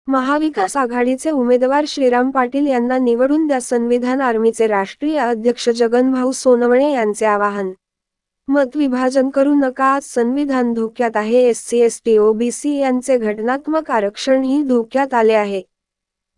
महाविकास आघाडीचे उमेदवार श्रीराम पाटील यांना निवडून द्या, संविधान आर्मीचे राष्ट्रीय अध्यक्ष जगनभाऊ सोनवणे यांचे आवाहन. मत विभाजन करू नका, आज संविधान धोक्यात आहे. एससी एसटी ओबीसी यांचे घटनात्मक आरक्षणही धोक्यात आले आहे.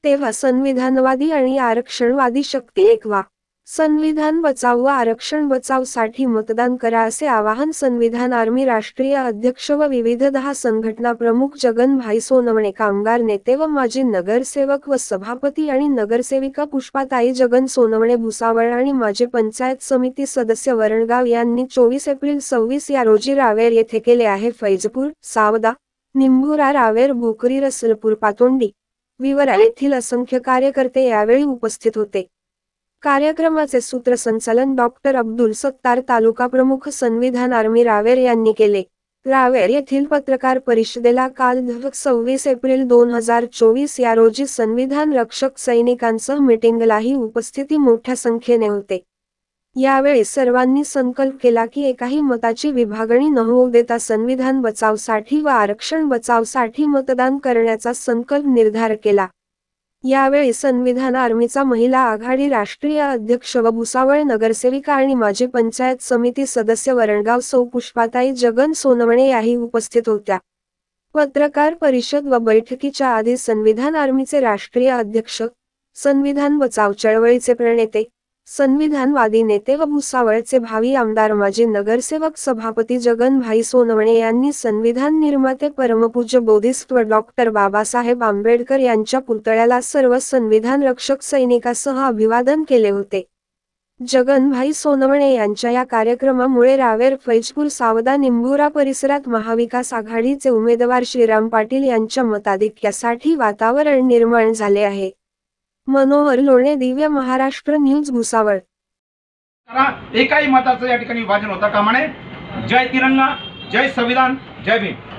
तेव्हा संविधानवादी आणि आरक्षणवादी शक्ती एक व्हा. संविधान बचाव व आरक्षण बचाव साठी मतदान करा, असे आवाहन संविधान आर्मी राष्ट्रीय अध्यक्ष व विविध 10 संघटना प्रमुख जगनभाई सोनवणे, कामगार नेते व माजी नगरसेवक व सभापती आणि नगरसेविका पुष्पाताई जगन सोनवणे भुसावळ आणि माजी पंचायत समिती सदस्य वरणगाव यांनी 24 एप्रिल 26 या रोजी रावेर येथे केले आहे. फैजपूर, सावदा, निंभोरा, रावेर, भोकरी, रसलपूर, पातोंडी, विवरा येथील असंख्य कार्यकर्ते यावेळी उपस्थित होते. कार्यक्रमाचे सूत्रसंचालन डॉक्टर अब्दुल सत्तार, तालुका प्रमुख संविधान आर्मी रावेर यांनी केले. रावेर येथील पत्रकार परिषदेला काल 26 एप्रिल 2024 या रोजी संविधान रक्षक सैनिकांसह मीटिंगलाही उपस्थिती मोठ्या संख्येने होते. यावेळी सर्वांनी संकल्प केला की एकाही मताची विभागणी न होऊ देता संविधान बचावसाठी व आरक्षण बचावसाठी मतदान करण्याचा संकल्प निर्धार केला. यावेळी संविधान आर्मीचा महिला आघाडी राष्ट्रीय अध्यक्ष व भुसावळ नगरसेविका आणि माजी पंचायत समिती सदस्य वरणगाव सौ पुष्पाताई जगन सोनवणे याही उपस्थित होत्या. पत्रकार परिषद व बैठकीच्या आधी संविधान आर्मीचे राष्ट्रीय अध्यक्ष, संविधान बचाव चळवळीचे प्रणेते, संविधानवादी नेते व भुसावळचे भावी आमदार माजी नगरसेवक सभापती जगनभाई सोनवणे यांनी संविधान निर्माते परमपूज्य बोधिसत्व डॉक्टर बाबासाहेब आंबेडकर यांच्या पुतळ्याला सर्व संविधान रक्षक सैनिकांसह अभिवादन केले होते. जगनभाई सोनवणे यांच्या या कार्यक्रमामुळे रावेर, फैजपूर, सावदा, निंभोरा परिसरात महाविकास आघाडीचे उमेदवार श्रीराम पाटील यांच्या मताधिक्यासाठी वातावरण निर्माण झाले आहे. मनोहर लोणे, दिव्य महाराष्ट्र न्यूज, भुसावळ. एकाही मताचं या ठिकाणी विभाजन होता कामा नये. जय तिरंगा, जय संविधान, जय भीम.